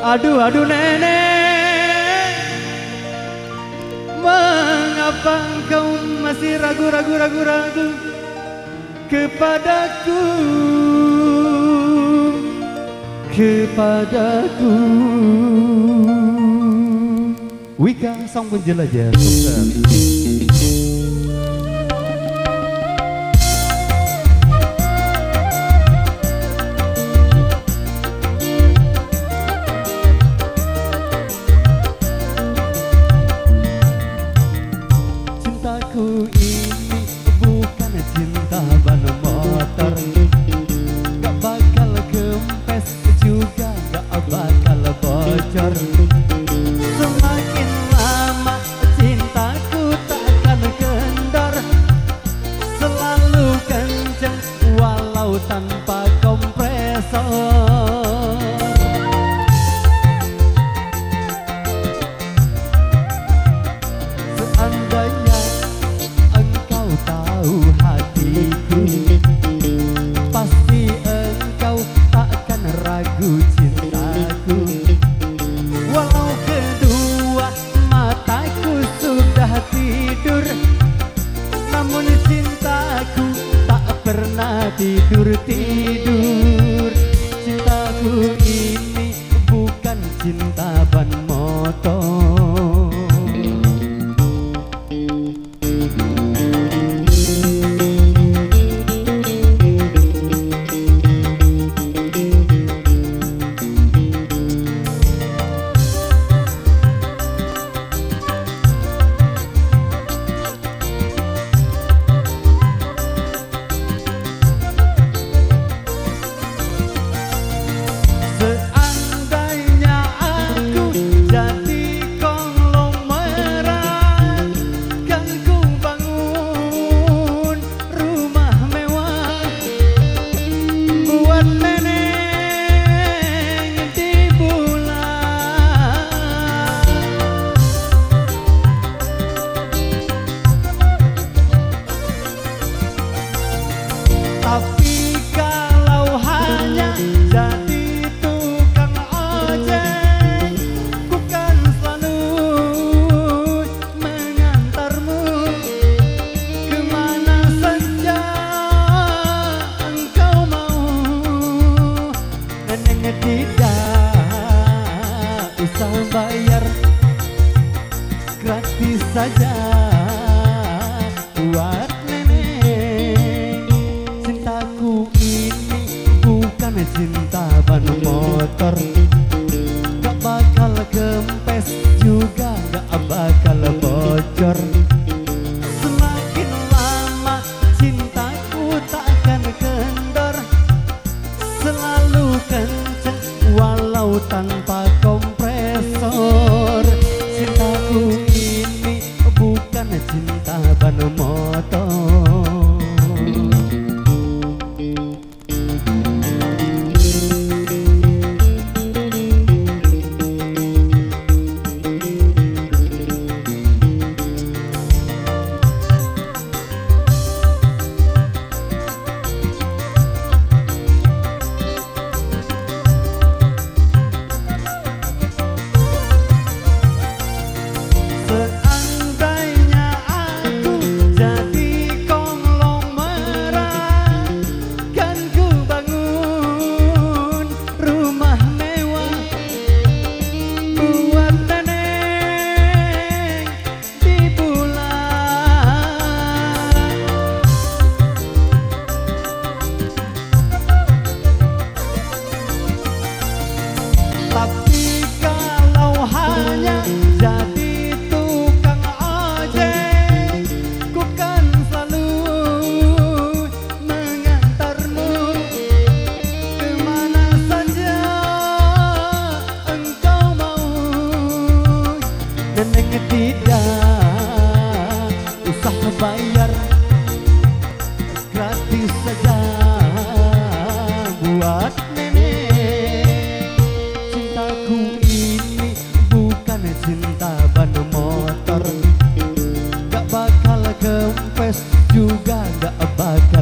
Aduh, aduh nenek, mengapa engkau masih ragu kepadaku, Wika sang penjelajah sukses. Cintaku ini bukan cinta ban motor, gak bakal kempes juga gak bakal bocor. Semakin lama cintaku takkan kendor, selalu kenceng walau tanpa kompresor. Seandainya engkau tahu hatiku, pasti engkau takkan ragu cintaku. Walau kedua mataku sudah tidur, namun cintaku tak pernah tidur-tidur. Cintaku ini bukan cinta ban motor. Seandainya aku jadi konglomerat, kan ku bangun rumah mewah buat nenek di bulan. Tapi kalau hanya jadi tukang ojek, ku kan selalu mengantarmu kemana saja engkau mau. Nenek tidak usah bayar, gratis saja buat nenek. Cintaku ini bukan cinta ban motor, gak bakal kempes juga gak bakal bocor. Semakin lama cintaku takkan kendor, selalu kenceng walau tanpa kompresor. Cintaku ini bukan cinta ban motor. Seandainya aku jadi konglomerat, kan ku bangun rumah mewah buat nenek di bulan. Tapi kalau hanya jadi tukang ojek, ku kan selalu mengantarmu kemana saja engkau mau. Nenek tidak usah bayar, gratis saja buat nenek. Cintaku ini bukan cinta ban motor, gak bakal kempes juga gak bakal